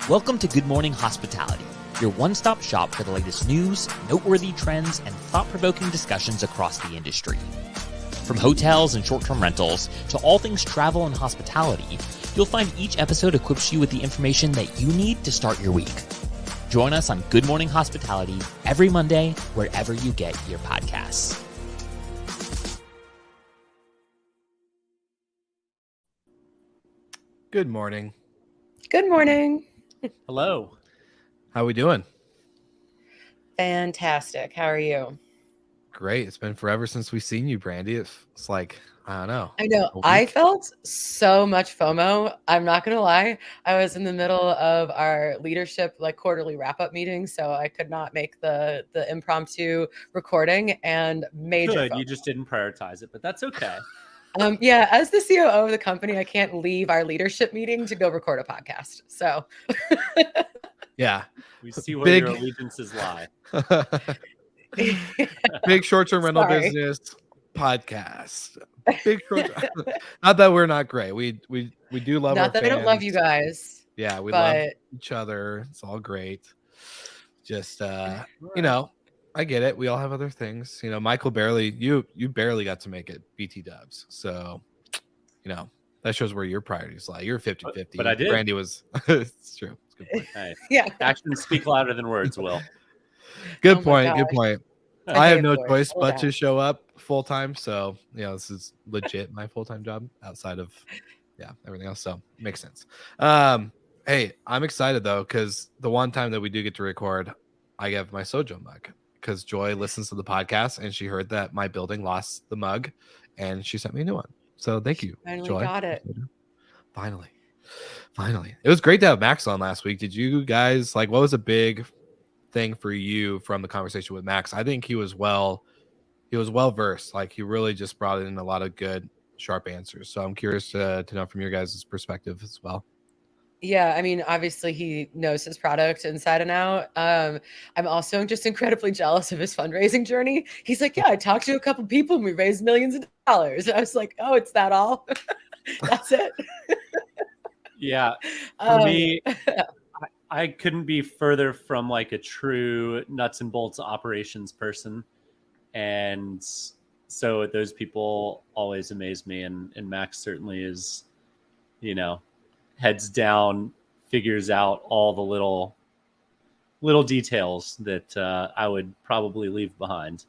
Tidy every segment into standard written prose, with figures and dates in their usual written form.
Welcome to Good Morning Hospitality, your one-stop shop for the latest news, noteworthy trends, and thought-provoking discussions across the industry. From hotels and short-term rentals to all things travel and hospitality, you'll find each episode equips you with the information that you need to start your week. Join us on Good Morning Hospitality every Monday, wherever you get your podcasts. Good morning. Good morning. Hello. How we doing? Fantastic. How are you? Great. It's been forever since we've seen you, Brandy. It's like, I don't know. I know. I felt so much FOMO. I'm not going to lie. I was in the middle of our leadership quarterly wrap-up meeting, so I could not make the impromptu recording and major Good. FOMO. You just didn't prioritize it, but that's okay. Yeah, as the COO of the company, I can't leave our leadership meeting to go record a podcast. So yeah, we see where your allegiances lie. Big short-term rental business podcast. Big short. Not that we're not great. We do love. Not that fans. I don't love you guys. Yeah, we love each other. It's all great. Just you know, I get it. We all have other things. You know, Michael you barely got to make it BT Dubs. So, you know, that shows where your priorities lie. You're 50-50. But I did. Brandy was. It's true. It's a good point. Hey, yeah. Actions speak louder than words, Will. Good point. Good point. I have no choice but to show up full time. So, you know, this is legit my full-time job outside of everything else. So it makes sense. Hey, I'm excited though, because the one time that we do get to record, I have my Sojo mug because Joy listens to the podcast and she heard that my building lost the mug and she sent me a new one. So thank you. Finally Joy. got it. Finally. It was great to have Max on last week. Did you guys what was a big thing for you from the conversation with Max? I think he was well versed. He really just brought in a lot of good, sharp answers. So I'm curious to know from your guys' perspective as well. Yeah, I mean, obviously he knows his product inside and out. I'm also just incredibly jealous of his fundraising journey. He's like, yeah, I talked to a couple people and we raised millions of dollars. I was like, oh, it's that all? That's it? Yeah. For me, I couldn't be further from a true nuts and bolts operations person. And so those people always amaze me. And Max certainly is, heads down, figures out all the little details that I would probably leave behind.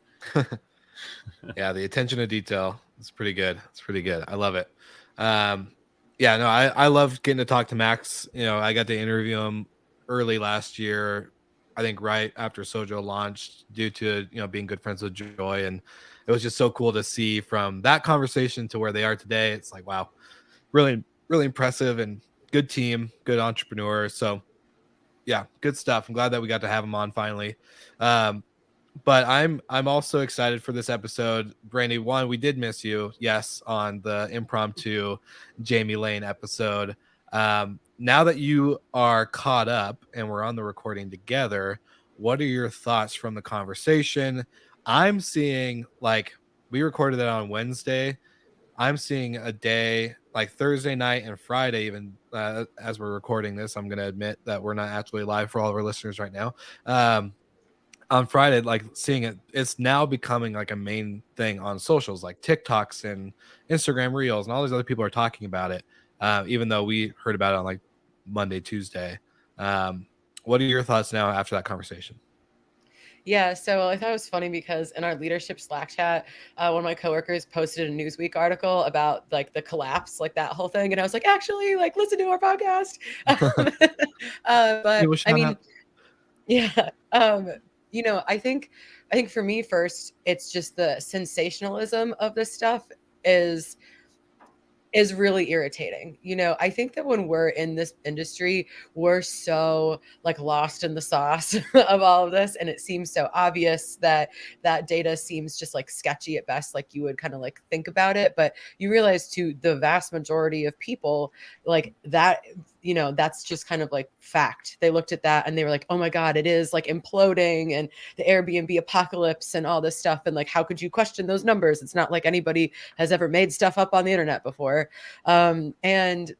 Yeah, the attention to detail is pretty good. It's pretty good. I love it. I love getting to talk to Max. I got to interview him early last year, I think right after Sojo launched, due to being good friends with Joy, and it was just so cool to see from that conversation to where they are today. It's like, wow, really, really impressive, and good team, good entrepreneur. So yeah, good stuff. I'm glad that we got to have him on finally. But I'm also excited for this episode. Brandy, one, we did miss you, yes, on the impromptu Jamie Lane episode. Now that you are caught up and we're on the recording together, what are your thoughts from the conversation? I'm seeing, we recorded it on Wednesday. I'm seeing a day Thursday night and Friday, even as we're recording this. I'm going to admit that we're not actually live for all of our listeners right now. On Friday, seeing it's now becoming a main thing on socials, like TikToks and Instagram Reels, and all these other people are talking about it. Even though we heard about it on Monday, Tuesday. What are your thoughts now after that conversation? Yeah, so I thought it was funny because in our leadership Slack chat, one of my coworkers posted a Newsweek article about the collapse, that whole thing, and I was like, actually, listen to our podcast. But I mean, yeah, I think for me first, it's just the sensationalism of this stuff is really irritating. I think that when we're in this industry, we're so lost in the sauce of all of this. And it seems so obvious that data seems just sketchy at best. You would kind of think about it, but you realize to the vast majority of people that, that's just kind of fact. They looked at that and they were like, oh my God, it is imploding and the Airbnb apocalypse and all this stuff. And how could you question those numbers? It's not like anybody has ever made stuff up on the internet before. And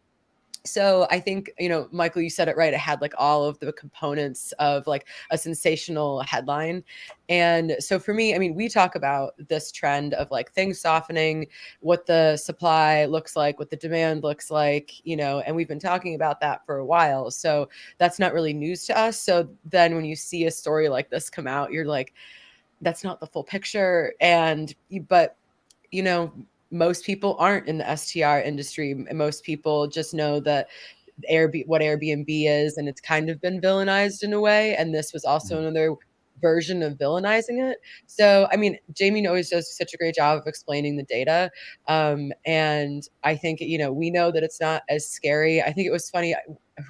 So I think, Michael, you said it right. It had like all of the components of like a sensational headline. And so for me, I mean, we talk about this trend of like things softening, what the supply looks like, what the demand looks like, and we've been talking about that for a while. So that's not really news to us. So then when you see a story like this come out, you're like, that's not the full picture. But most people aren't in the STR industry. Most people just know that what Airbnb is, and it's kind of been villainized in a way. And this was also another version of villainizing it. So, I mean, Jamie always does such a great job of explaining the data. And I think, we know that it's not as scary. I think it was funny.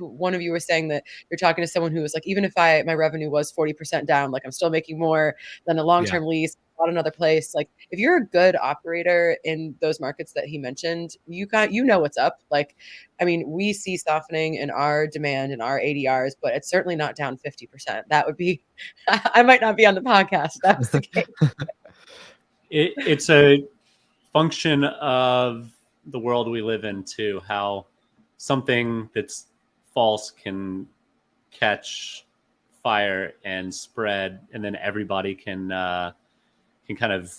One of you were saying that you're talking to someone who was like, even if my revenue was 40% down, like I'm still making more than a long-term lease, bought another place. Like if you're a good operator in those markets that he mentioned, you know what's up. Like, I mean, we see softening in our demand and our ADRs, but it's certainly not down 50%. That would be, I might not be on the podcast if that was the case. It's a function of the world we live in too, how something that's false can catch fire and spread, and then everybody can kind of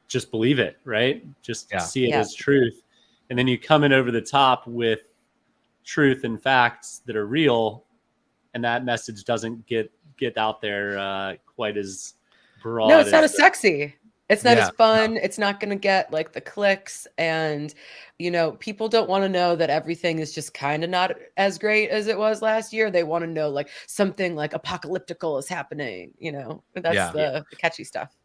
just believe it, right? Just see it as truth. And then you come in over the top with truth and facts that are real, and that message doesn't get out there quite as broad. No, it's not as sexy. It's not as fun. It's not going to get like the clicks. And, people don't want to know that everything is just kind of not as great as it was last year. They want to know like something like apocalyptical is happening. That's the catchy stuff.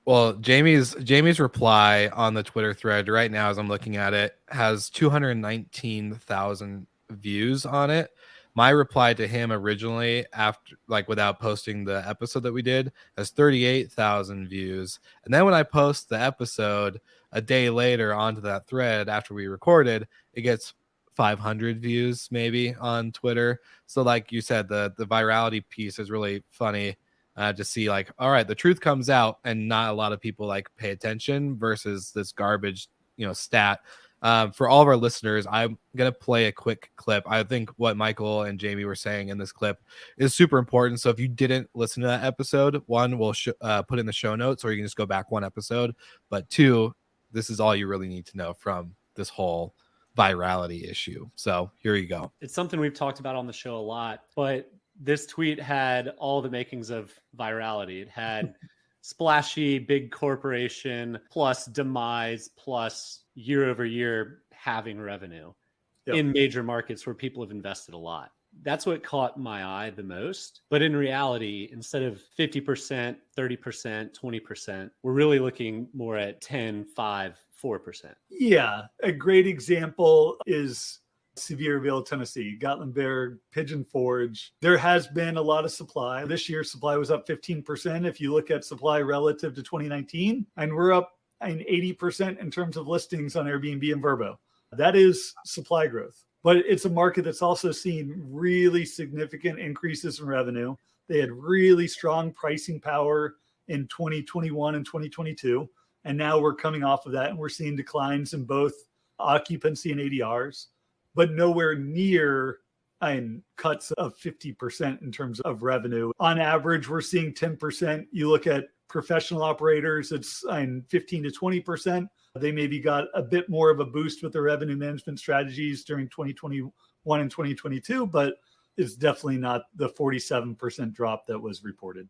Well, Jamie's reply on the Twitter thread right now, as I'm looking at it, has 219,000 views on it. My reply to him originally, after without posting the episode that we did, has 38,000 views. And then when I post the episode a day later onto that thread after we recorded, it gets 500 views maybe on Twitter. So like you said, the virality piece is really funny. To see all right, the truth comes out and not a lot of people pay attention versus this garbage, stat. For all of our listeners, I'm going to play a quick clip. I think what Michael and Jamie were saying in this clip is super important. So if you didn't listen to that episode, one, we'll put in the show notes, or you can just go back one episode. But two, this is all you really need to know from this whole virality issue. So here you go. It's something we've talked about on the show a lot, but this tweet had all the makings of virality. It had splashy big corporation plus demise plus year over year halving revenue in major markets where people have invested a lot. That's what caught my eye the most. But in reality, instead of 50%, 30%, 20%, we're really looking more at 10, 5, 4%. Yeah. A great example is Sevierville, Tennessee, Gatlinburg, Pigeon Forge. There has been a lot of supply. This year, supply was up 15%. If you look at supply relative to 2019, and we're up 80% in terms of listings on Airbnb and Vrbo. That is supply growth. But it's a market that's also seen really significant increases in revenue. They had really strong pricing power in 2021 and 2022. And now we're coming off of that, and we're seeing declines in both occupancy and ADRs, but nowhere near cuts of 50% in terms of revenue. On average, we're seeing 10%. You look at professional operators, it's 15 to 20%. They maybe got a bit more of a boost with their revenue management strategies during 2021 and 2022, but it's definitely not the 47% drop that was reported.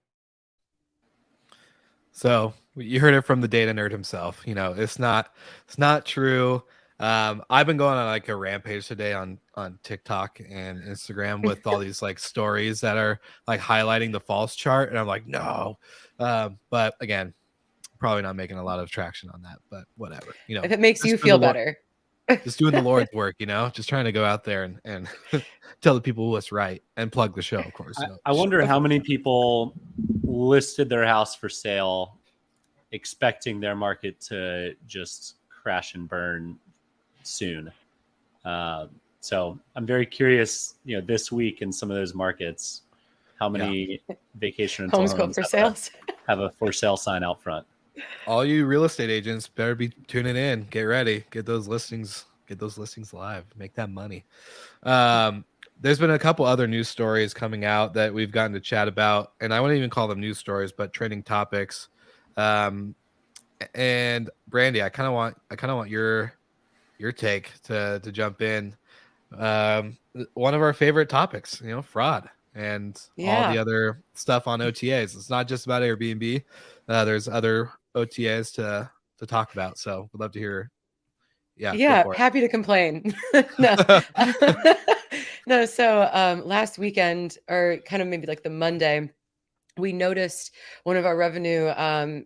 So you heard it from the data nerd himself. It's not true. I've been going on a rampage today on TikTok and Instagram with all these stories that are highlighting the false chart, and I'm like, no. But again, probably not making a lot of traction on that, but whatever. If it makes you feel better. Just doing the Lord's work, just trying to go out there and tell the people what's right and plug the show, of course. I wonder how many people listed their house for sale expecting their market to just crash and burn soon. So I'm very curious, this week in some of those markets, how many vacation rental homes for sales have a for sale sign out front. All you real estate agents better be tuning in. Get ready. Get those listings Get those listings live. Make that money. There's been a couple other news stories coming out that we've gotten to chat about, and I wouldn't even call them news stories, but trending topics. And Brandy, I kind of want your take to jump in. One of our favorite topics, fraud and all the other stuff on OTAs. It's not just about Airbnb. There's other OTAs to talk about. So we'd love to hear. Yeah, Yeah, happy to complain. No. No, so last weekend, or kind of maybe like the Monday, we noticed one of our revenue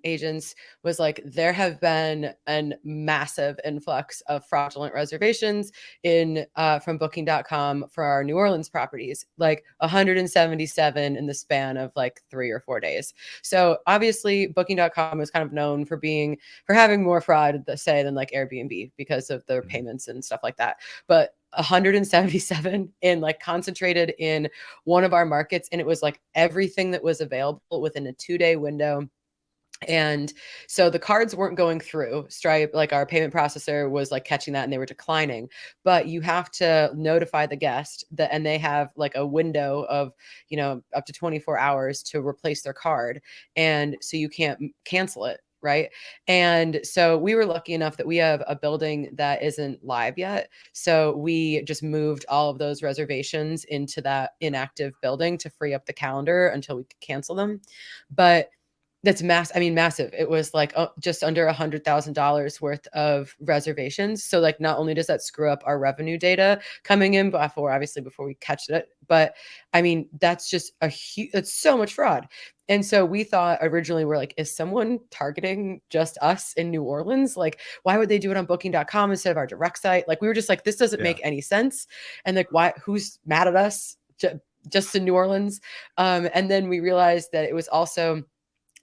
agents was like, there have been a massive influx of fraudulent reservations from booking.com for our New Orleans properties, like 177 in the span of like 3 or 4 days. So obviously booking.com is kind of known for having more fraud, say, than like Airbnb because of their payments and stuff like that. But 177 in like concentrated in one of our markets, and it was like everything that was available within a 2-day window. And so the cards weren't going through Stripe, like our payment processor was like catching that and they were declining. But you have to notify the guest and they have like a window of, up to 24 hours to replace their card. And so you can't cancel it. Right. And so we were lucky enough that we have a building that isn't live yet. So we just moved all of those reservations into that inactive building to free up the calendar until we could cancel them. But that's massive. It was like just under $100,000 worth of reservations. So like, not only does that screw up our revenue data coming in before we catch it, but I mean, that's just it's so much fraud. And so we thought originally, we're like, is someone targeting just us in New Orleans? Like, why would they do it on booking.com instead of our direct site? Like, we were just like, this doesn't make any sense. And like, who's mad at us just in New Orleans? And then we realized that it was also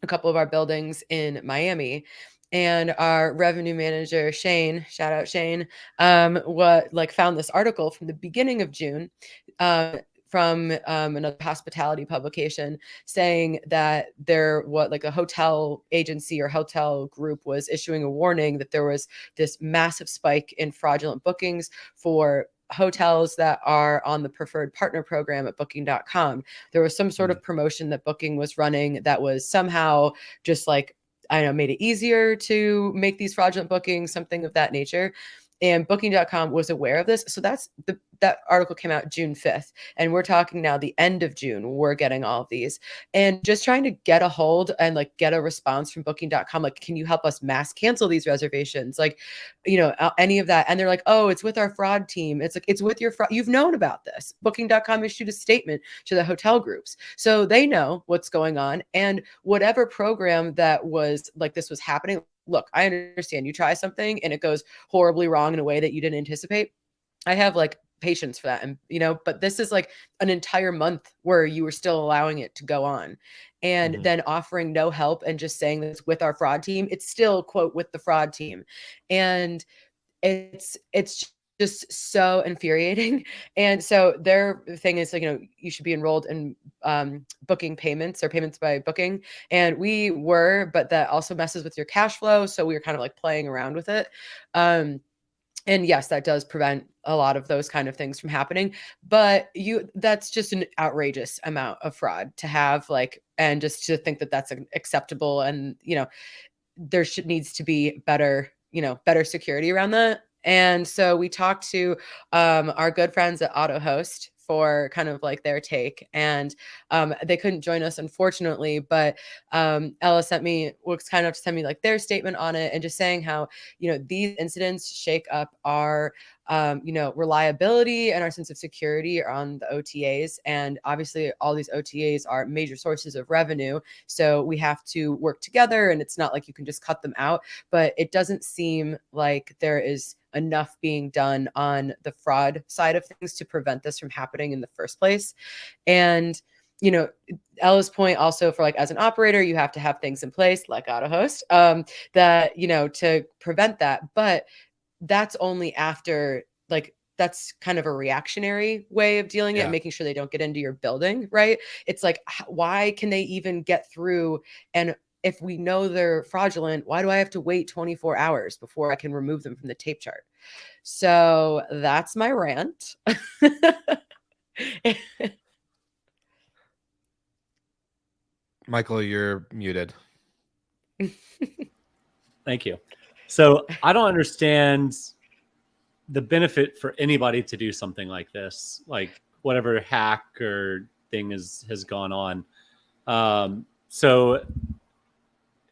a couple of our buildings in Miami, and our revenue manager, Shane, shout out Shane, found this article from the beginning of June, from another hospitality publication, saying that a hotel agency or hotel group was issuing a warning that there was this massive spike in fraudulent bookings for hotels that are on the preferred partner program at booking.com. There was some sort of promotion that Booking was running that was somehow just like, I don't know, made it easier to make these fraudulent bookings, something of that nature. And booking.com was aware of this. So that article came out June 5th. And we're talking now the end of June, we're getting all of these. And just trying to get a hold and like get a response from booking.com. Like, can you help us mass cancel these reservations? Like, any of that. And they're like, oh, it's with our fraud team. It's like, it's with your fraud. You've known about this. Booking.com issued a statement to the hotel groups. So they know what's going on. And whatever program that was like, this was happening. Look, I understand you try something and it goes horribly wrong in a way that you didn't anticipate. I have like patience for that. And, but this is like an entire month where you were still allowing it to go on, and then offering no help and just saying this with our fraud team. It's still, quote, with the fraud team. And it's just so infuriating. And so their thing is like, you should be enrolled in booking payments or payments by booking. And we were, but that also messes with your cash flow. So we were kind of like playing around with it. And yes, that does prevent a lot of those kind of things from happening. But that's just an outrageous amount of fraud to have, like, and just to think that that's acceptable. And, there needs to be better security around that. And so we talked to our good friends at AutoHost for kind of like their take, and they couldn't join us, unfortunately, but Ella sent me like their statement on it, and just saying how, these incidents shake up our reliability and our sense of security on the OTAs. And obviously all these OTAs are major sources of revenue. So we have to work together, and it's not like you can just cut them out, but it doesn't seem like there is enough being done on the fraud side of things to prevent this from happening in the first place. And, Ella's point also, for like, as an operator, you have to have things in place like AutoHost, that, to prevent that. But that's only after, like, that's kind of a reactionary way of dealing it, and making sure they don't get into your building, right? It's like, why can they even get through? And if we know they're fraudulent, why do I have to wait 24 hours before I can remove them from the tape chart? So that's my rant. Michael, you're muted. Thank you. So I don't understand the benefit for anybody to do something like this, like whatever hack or thing has gone on. So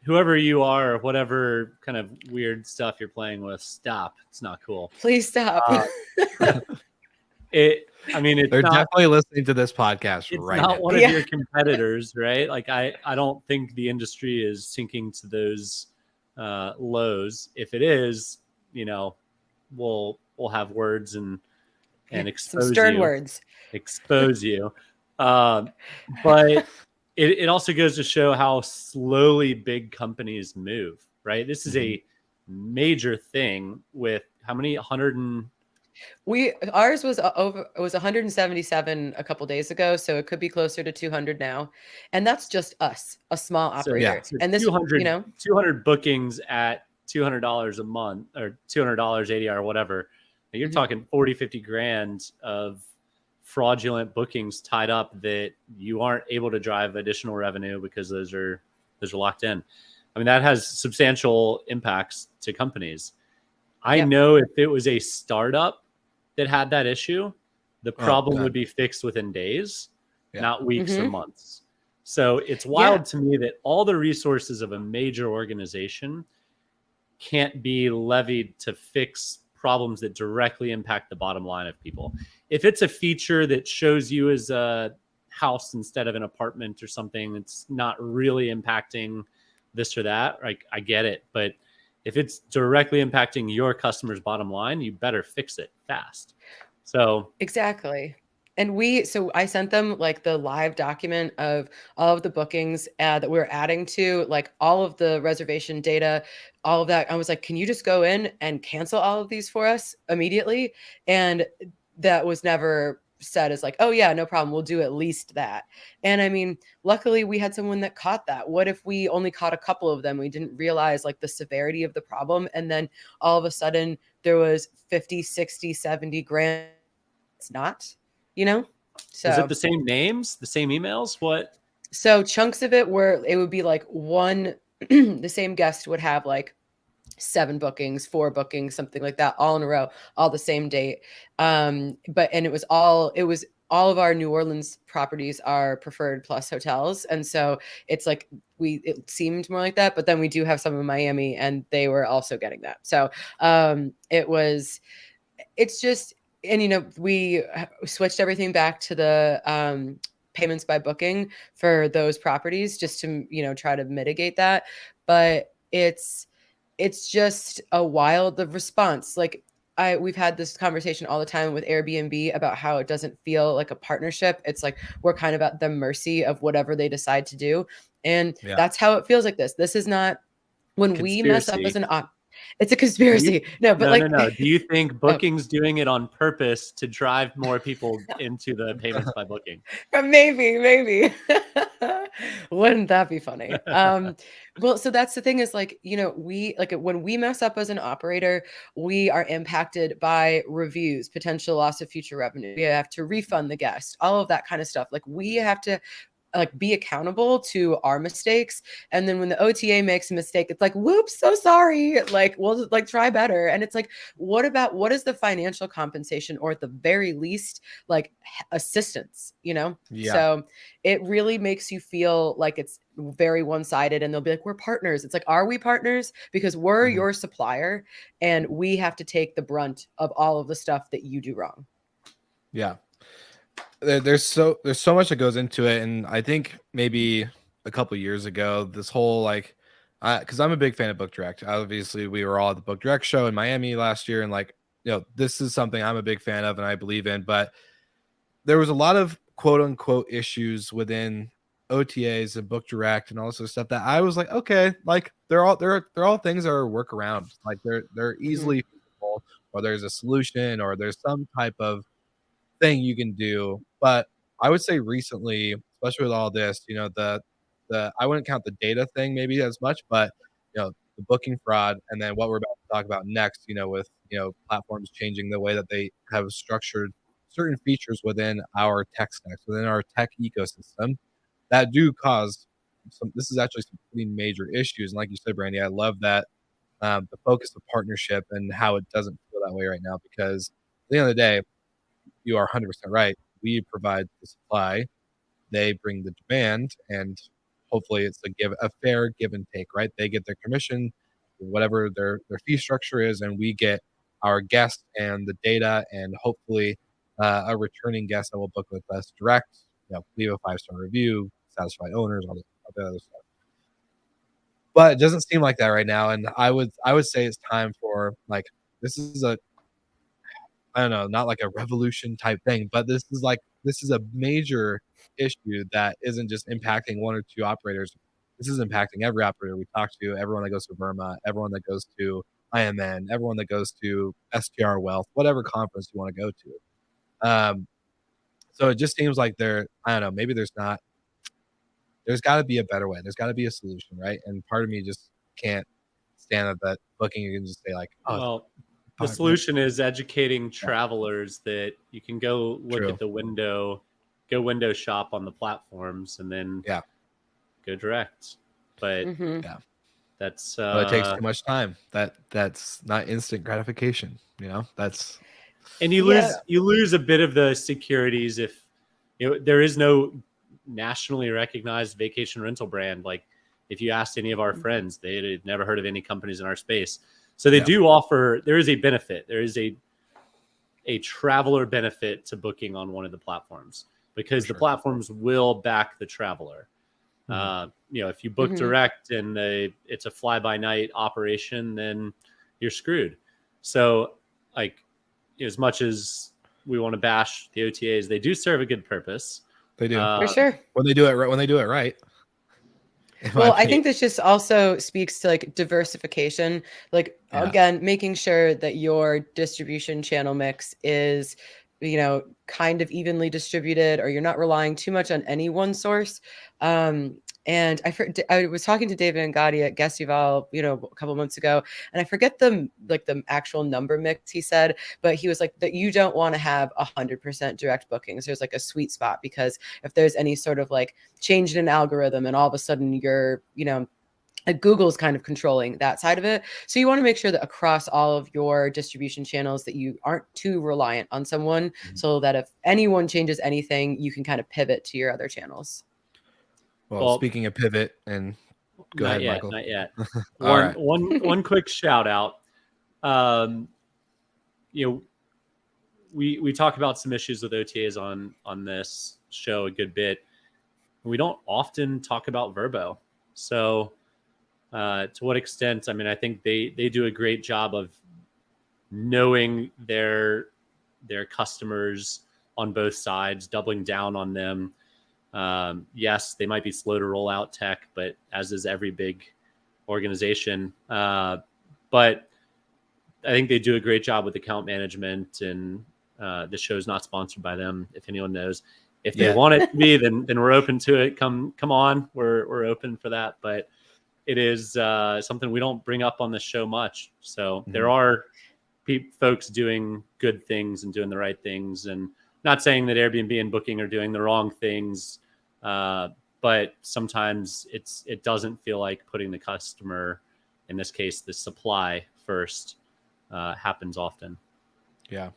whoever you are, whatever kind of weird stuff you're playing with, stop. It's not cool. Please stop. They're definitely listening to this podcast right now. It's not one of your competitors, right? Like I don't think the industry is sinking to those lows. If it is, we'll have words and expose some stern you, words. Expose you. But it also goes to show how slowly big companies move, right? This is a major thing with how many? Ours was over. It was 177 a couple days ago, so it could be closer to 200 now, and that's just us, a small operator. So and this, 200 bookings at $200 a month or $200 ADR or whatever. You're talking 40, 50 grand of fraudulent bookings tied up that you aren't able to drive additional revenue because those are locked in. I mean, that has substantial impacts to companies. I know if it was a startup that had that issue, the problem would be fixed within days, not weeks or months. So it's wild to me that all the resources of a major organization can't be levied to fix problems that directly impact the bottom line of people. If it's a feature that shows you as a house instead of an apartment or something, it's not really impacting this or that. Like, I get it. But if it's directly impacting your customer's bottom line, you better fix it fast. So exactly. And I sent them like the live document of all of the bookings that we were adding to, like all of the reservation data, all of that. I was like, can you just go in and cancel all of these for us immediately? And that was never said as like, oh yeah, no problem. We'll do at least that. And I mean, luckily we had someone that caught that. What if we only caught a couple of them? We didn't realize like the severity of the problem. And then all of a sudden there was 50, 60, 70 grand. It's not. So is it the same names, the same emails? What? So chunks of it would be like one, the same guest would have like 7 bookings, 4 bookings, something like that, all in a row, all the same date. It was all of our New Orleans properties are Preferred Plus hotels. And so it's like it seemed more like that, but then we do have some in Miami and they were also getting that. So we switched everything back to the payments by booking for those properties just to, try to mitigate that. But it's just a wild response. Like we've had this conversation all the time with Airbnb about how it doesn't feel like a partnership. It's like we're kind of at the mercy of whatever they decide to do. And that's how it feels like this. This is not when we mess up as an it's a conspiracy. No. Do you think Booking's doing it on purpose to drive more people into the payments by booking? Maybe. Wouldn't that be funny? Well, so that's the thing is like, when we mess up as an operator, we are impacted by reviews, potential loss of future revenue. We have to refund the guest, all of that kind of stuff. Like we have to be accountable to our mistakes. And then when the OTA makes a mistake, it's like, whoops, so sorry. Like, we'll try better. And it's like, what is the financial compensation, or at the very least, like assistance, So it really makes you feel like it's very one-sided, and they'll be like, we're partners. It's like, are we partners? Because we're your supplier and we have to take the brunt of all of the stuff that you do wrong. Yeah. There's so much that goes into it, and I think maybe a couple years ago, this whole because I'm a big fan of Book Direct. Obviously, we were all at the Book Direct show in Miami last year, and this is something I'm a big fan of and I believe in. But there was a lot of quote unquote issues within OTAs and Book Direct and all this sort of stuff that I was like, okay, like they're all things that are workaround, like they're easily feasible, or there's a solution, or there's some type of thing you can do. But I would say recently, especially with all this, the I wouldn't count the data thing maybe as much, but the booking fraud, and then what we're about to talk about next, with, platforms changing the way that they have structured certain features within our tech stacks, within our tech ecosystem that do cause this is actually some pretty major issues. And like you said, Brandy, I love that the focus of partnership and how it doesn't feel that way right now, because at the end of the day, you are 100% right. We provide the supply, they bring the demand, and hopefully it's a fair give and take, right? They get their commission, whatever their fee structure is, and we get our guests and the data, and hopefully a returning guest that will book with us direct, leave a 5-star review, satisfy owners, all the other stuff. But it doesn't seem like that right now, and I would say it's time for, like, this is I don't know, not like a revolution type thing, but this is a major issue that isn't just impacting one or two operators. This is impacting every operator we talk to, everyone that goes to Verma, everyone that goes to IMN, everyone that goes to STR Wealth, whatever conference you want to go to. So it just seems like I don't know, maybe there's got to be a better way. There's got to be a solution, right? And part of me just can't stand that booking. You can just say, like, oh, well, the solution is educating travelers that you can go look at the window shop on the platforms, and then go direct. But that's but it takes too much time. That's not instant gratification. That's, and you lose a bit of the securities if there is no nationally recognized vacation rental brand. Like, if you asked any of our friends, they had never heard of any companies in our space. So they do offer, there is a benefit. There is a traveler benefit to booking on one of the platforms, because the platforms will back the traveler. If you book direct and it's a fly-by-night operation, then you're screwed. So, like, as much as we want to bash the OTAs, they do serve a good purpose. They do. For sure. When they do it right. Well, I think this just also speaks to, like, diversification. Like, again, making sure that your distribution channel mix is, kind of evenly distributed, or you're not relying too much on any one source. And I was talking to David Ngadi at Guestival, a couple months ago, and I forget the actual number mix he said, but he was like that you don't want to have 100% direct bookings. There's like a sweet spot, because if there's any sort of like change in an algorithm and all of a sudden you're, Google's kind of controlling that side of it. So you want to make sure that across all of your distribution channels that you aren't too reliant on someone, so that if anyone changes anything, you can kind of pivot to your other channels. Well, speaking of pivot, and go ahead, Michael. Not yet. One quick shout out. We talk about some issues with OTAs on this show a good bit. We don't often talk about Vrbo. So to what extent? I mean, I think they do a great job of knowing their customers on both sides, doubling down on them. Yes, they might be slow to roll out tech, but as is every big organization. But I think they do a great job with account management, and the show's not sponsored by them, if anyone knows. If they want it to be, then we're open to it. Come on, we're open for that. But it is something we don't bring up on the show much. So there are folks doing good things and doing the right things, and not saying that Airbnb and Booking are doing the wrong things, but sometimes it doesn't feel like putting the customer, in this case, the supply first, happens often. Yeah.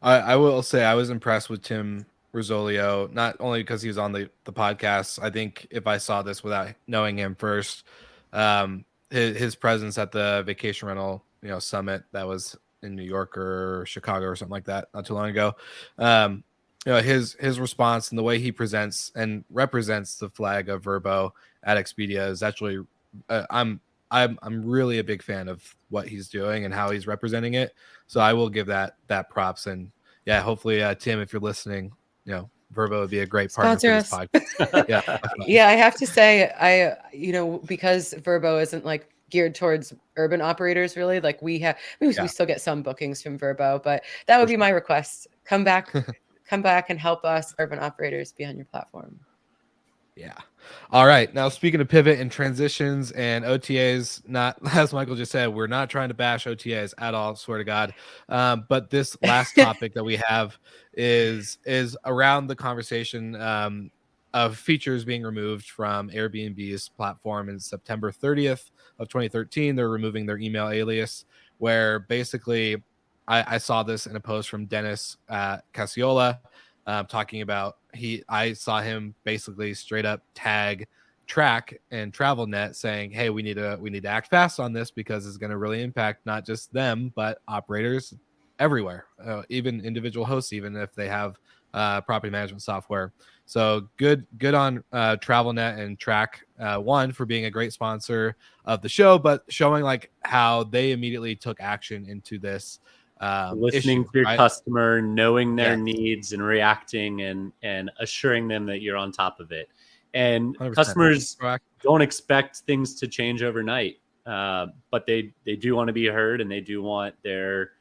I will say I was impressed with Tim Rizzolio, not only because he was on the podcast. I think if I saw this without knowing him first, his presence at the vacation rental, summit that was in New York or Chicago or something like that not too long ago. His response and the way he presents and represents the flag of Vrbo at Expedia is actually, I'm really a big fan of what he's doing and how he's representing it. So I will give that props. And yeah, hopefully, Tim, if you're listening, Vrbo would be a great partner for this podcast. Yeah, I have to say, because Vrbo isn't like geared towards urban operators, really. Like we still get some bookings from Vrbo, but that would be my request. Come back and help us urban operators be on your platform. Yeah. All right. Now, speaking of pivot and transitions and OTAs, not as Michael just said, we're not trying to bash OTAs at all. Swear to God. But this last topic that we have is around the conversation of features being removed from Airbnb's platform in September 30th of 2013. They're removing their email alias, where basically I saw this in a post from Dennis Casiola. Talking about I saw him basically straight up tag Track and TravelNet saying, "Hey, we need to act fast on this because it's going to really impact not just them but operators everywhere, even individual hosts, even if they have property management software." So good on TravelNet and Track one for being a great sponsor of the show, but showing like how they immediately took action into this. Listening issue, to your right? customer, knowing their Yes. needs and reacting and assuring them that you're on top of it. And 100%. customers don't expect things to change overnight, but they do want to be heard, and they do want their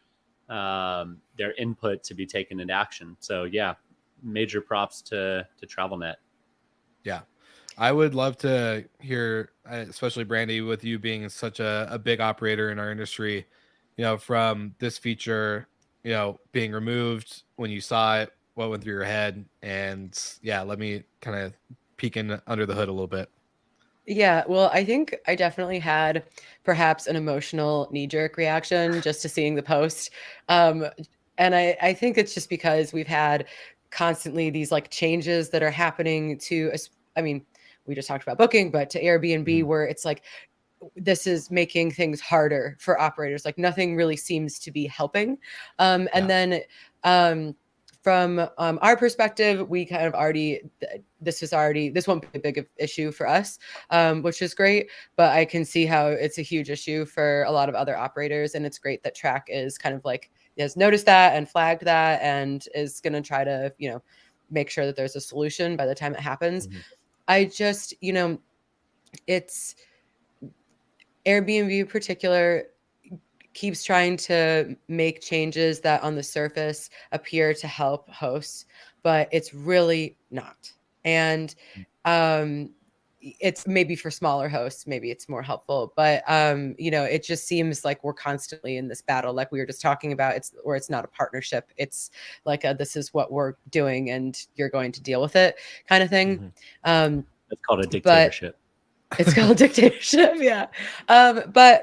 input to be taken into action. So yeah, major props to TravelNet. Yeah. I would love to hear, especially Brandy, with you being such a big operator in our industry, from this feature, being removed when you saw it, what went through your head. And yeah, let me kind of peek in under the hood a little bit. Yeah, well, I think I definitely had perhaps an emotional knee-jerk reaction just to seeing the post. And I think it's just because we've had constantly these like changes that are happening to us. I mean, we just talked about booking, but to Airbnb, where it's like this is making things harder for operators. Like nothing really seems to be helping. And then from our perspective, we kind of already, this won't be a big issue for us, which is great. But I can see how it's a huge issue for a lot of other operators. And it's great that Track is kind of like, has noticed that and flagged that and is going to try to, make sure that there's a solution by the time it happens. I just, it's Airbnb in particular keeps trying to make changes that on the surface appear to help hosts, but it's really not. And it's maybe for smaller hosts, maybe it's more helpful, but it just seems like we're constantly in this battle, like we were just talking about. It's not a partnership. It's like this is what we're doing, and you're going to deal with it, kind of thing. That's called a dictatorship. It's called dictatorship, yeah. But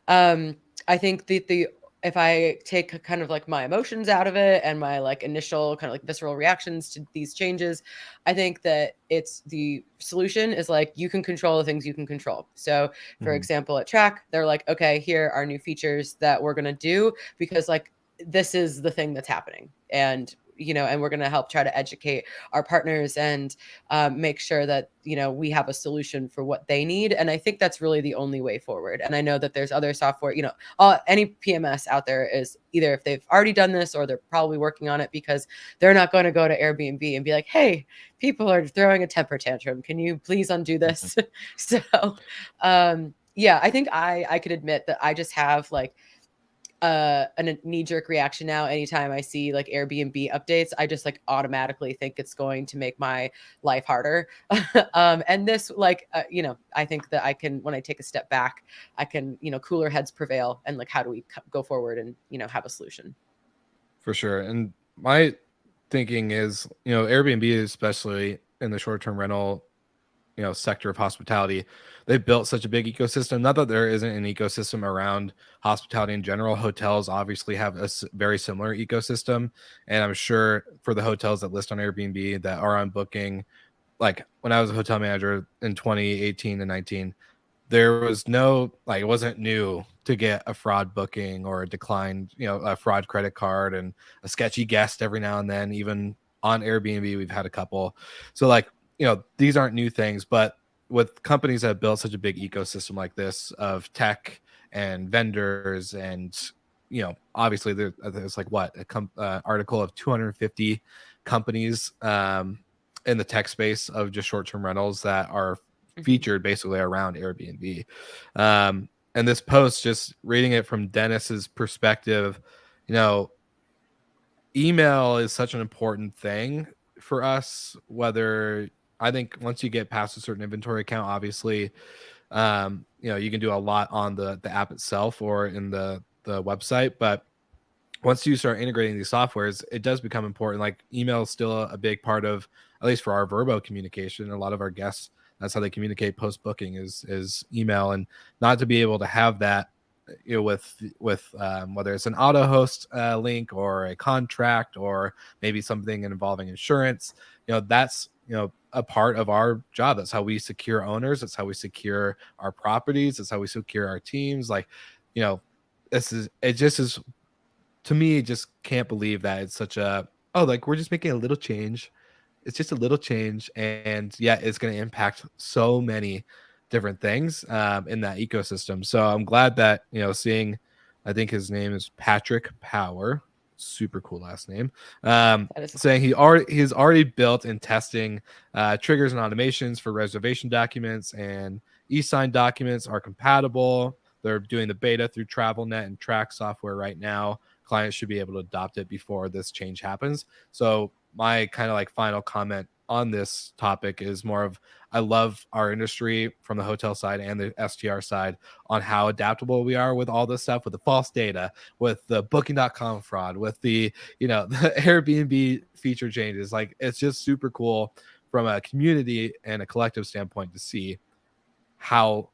I think the if I take kind of like my emotions out of it and my like initial kind of like visceral reactions to these changes, I think that it's the solution is like you can control the things you can control. So for example, at Track, they're like, okay, here are new features that we're gonna do because like this is the thing that's happening. And and we're going to help try to educate our partners and make sure that, we have a solution for what they need. And I think that's really the only way forward. And I know that there's other software, any PMS out there is either if they've already done this or they're probably working on it because they're not going to go to Airbnb and be like, hey, people are throwing a temper tantrum. Can you please undo this? So, yeah, I think I could admit that I just have like, a knee-jerk reaction now. Anytime I see like Airbnb updates, I just like automatically think it's going to make my life harder. And this like I think that I can, when I take a step back, I can, cooler heads prevail, and like how do we go forward and have a solution. For sure. And my thinking is, Airbnb, especially in the short-term rental sector of hospitality, they built such a big ecosystem. Not that there isn't an ecosystem around hospitality in general. Hotels obviously have a very similar ecosystem, and I'm sure for the hotels that list on Airbnb that are on Booking, like when I was a hotel manager in 2018 and 19, there was no, like, it wasn't new to get a fraud booking or a declined, a fraud credit card and a sketchy guest every now and then. Even on Airbnb, we've had a couple. So like, these aren't new things, but with companies that have built such a big ecosystem like this of tech and vendors, and obviously there's like what article of 250 companies in the tech space of just short-term rentals that are featured basically around Airbnb. And this post, just reading it from Dennis's perspective, email is such an important thing for us, whether I think once you get past a certain inventory count, obviously, you can do a lot on the app itself or in the website. But once you start integrating these softwares, it does become important. Like email is still a big part of, at least for our Verbo communication. A lot of our guests, that's how they communicate post booking is email, and not to be able to have that, with whether it's an auto host link or a contract or maybe something involving insurance, that's a part of our job. That's how we secure owners. That's how we secure our properties. That's how we secure our teams. Like, it just is, to me, just can't believe that it's such a, like we're just making a little change. It's just a little change, and yeah, it's going to impact so many different things in that ecosystem. So I'm glad that seeing, I think his name is Patrick Power, super cool last name, saying he's already built and testing triggers and automations for reservation documents, and e-sign documents are compatible. They're doing the beta through TravelNet and Track software right now. Clients should be able to adopt it before this change happens. So my kind of like final comment on this topic is more of, I love our industry from the hotel side and the STR side on how adaptable we are with all this stuff, with the false data, with the booking.com fraud, with the, the Airbnb feature changes. Like, it's just super cool from a community and a collective standpoint to see how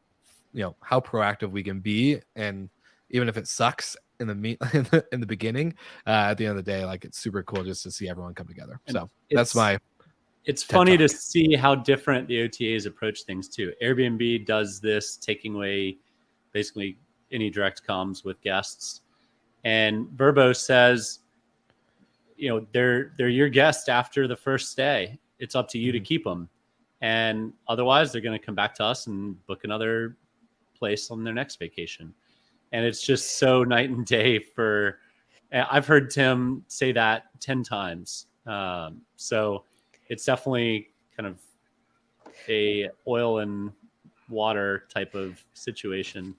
proactive we can be. And even if it sucks in the beginning, at the end of the day, like, it's super cool just to see everyone come together. And so that's my it's funny to see how different the OTAs approach things too. Airbnb does this, taking away basically any direct comms with guests, and Verbo says, they're your guest after the first stay. It's up to you to keep them, and otherwise they're going to come back to us and book another place on their next vacation. And it's just so night and day for, I've heard Tim say that 10 times. So it's definitely kind of a oil and water type of situation.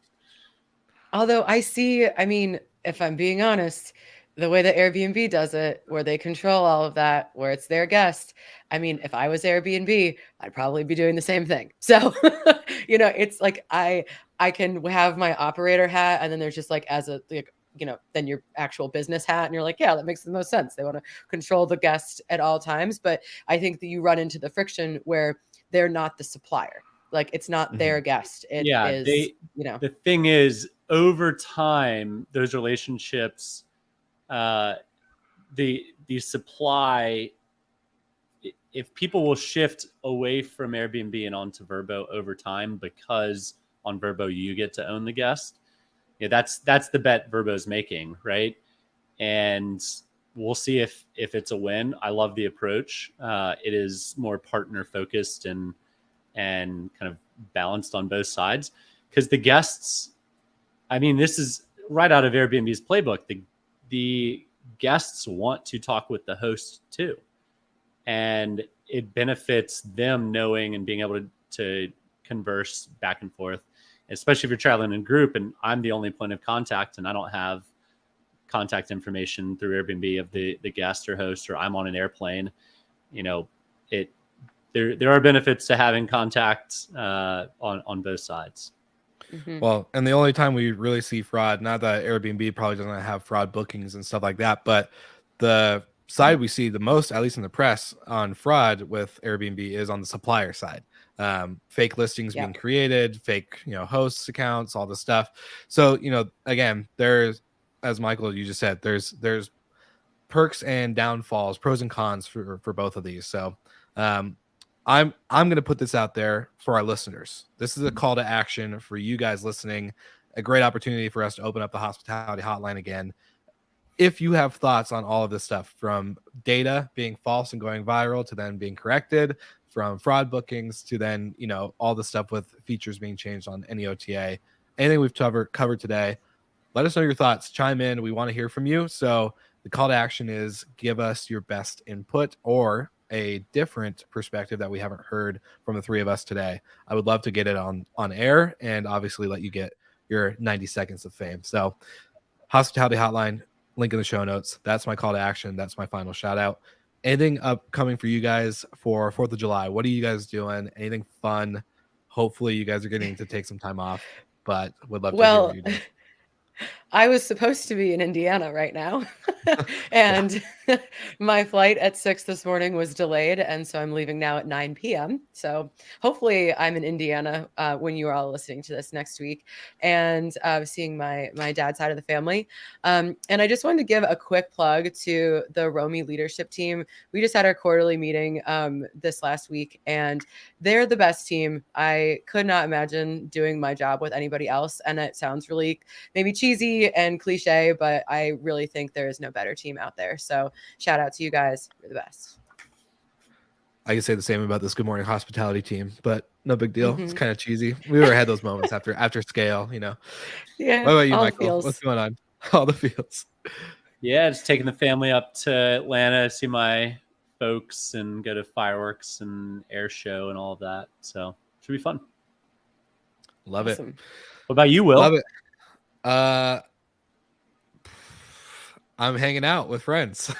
Although if I'm being honest, the way that Airbnb does it, where they control all of that, where it's their guest, if I was Airbnb, I'd probably be doing the same thing. So, it's like, I can have my operator hat, and then there's just like, then your actual business hat, and you're like, yeah, that makes the most sense. They want to control the guest at all times. But I think that you run into the friction where they're not the supplier. Like, it's not their guest. It is, the thing is, over time, those relationships, the supply, if people will shift away from Airbnb and onto Verbo over time, because on Verbo you get to own the guest. That's the bet Verbo's making, right? And we'll see if it's a win. I love the approach. It is more partner focused and kind of balanced on both sides, because the guests, this is right out of Airbnb's playbook. The guests want to talk with the host too, and it benefits them knowing and being able to converse back and forth, especially if you're traveling in group and I'm the only point of contact and I don't have contact information through Airbnb of the guest or host, or I'm on an airplane. There are benefits to having contact on both sides. Mm-hmm. Well, and the only time we really see fraud, not that Airbnb probably doesn't have fraud bookings and stuff like that, but the side we see the most, at least in the press, on fraud with Airbnb is on the supplier side. Fake listings being created, fake, hosts accounts, all this stuff. So, again, there's, as Michael, you just said, there's perks and downfalls, pros and cons for both of these. So, I'm going to put this out there for our listeners. This is a call to action for you guys listening. A great opportunity for us to open up the Hospitality Hotline again. If you have thoughts on all of this stuff, from data being false and going viral to then being corrected, from fraud bookings to then, all the stuff with features being changed on any OTA, anything we've covered today, let us know your thoughts. Chime in. We want to hear from you. So the call to action is give us your best input or a different perspective that we haven't heard from the three of us today. I would love to get it on air and obviously let you get your 90 seconds of fame. So Hospitality Hotline, link in the show notes. That's my call to action. That's my final shout out. anything upcoming for you guys for 4th of July? What are you guys doing? Anything fun? Hopefully you guys are getting to take some time off, but would love to hear what Well, you're doing. I was supposed to be in Indiana right now, and my flight at 6 this morning was delayed, and so I'm leaving now at 9 p.m. So hopefully I'm in Indiana when you are all listening to this next week, and seeing my dad's side of the family. And I just wanted to give a quick plug to the Romy leadership team. We just had our quarterly meeting this last week, and they're the best team. I could not imagine doing my job with anybody else, and it sounds really maybe cheesy and cliche, but I really think there is no better team out there. So shout out to you guys. You're the best. I can say the same about this Good Morning Hospitality team, but no big deal. It's kind of cheesy. We were had those moments after scale, Yeah. What about you, all Michael? feels. What's going on? All the feels. Yeah, just taking the family up to Atlanta, see my folks, and go to fireworks and air show and all of that. So should be fun. Love Awesome. it. What about you, Will? Love it. I'm hanging out with friends.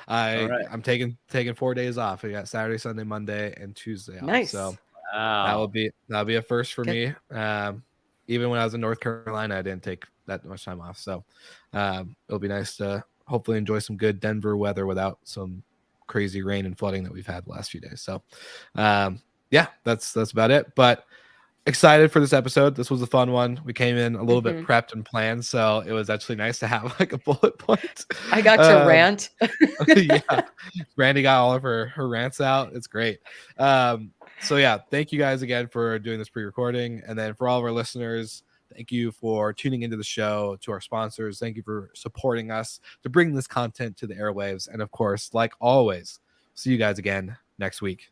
I'm taking 4 days off. I got Saturday, Sunday, Monday, and Tuesday off. Nice. So Wow. that'll be a first for Good. me. Even when I was in North Carolina, I didn't take that much time off. So it'll be nice to hopefully enjoy some good Denver weather without some crazy rain and flooding that we've had the last few days. So yeah, that's about it. But excited for this episode. This was a fun one. We came in a little bit prepped and planned, so it was actually nice to have like a bullet point. I got to rant. Yeah, Brandy got all of her rants out. It's great. So yeah, thank you guys again for doing this pre-recording, and then for all of our listeners, thank you for tuning into the show. To our sponsors, thank you for supporting us to bring this content to the airwaves, and of course, like always, see you guys again next week.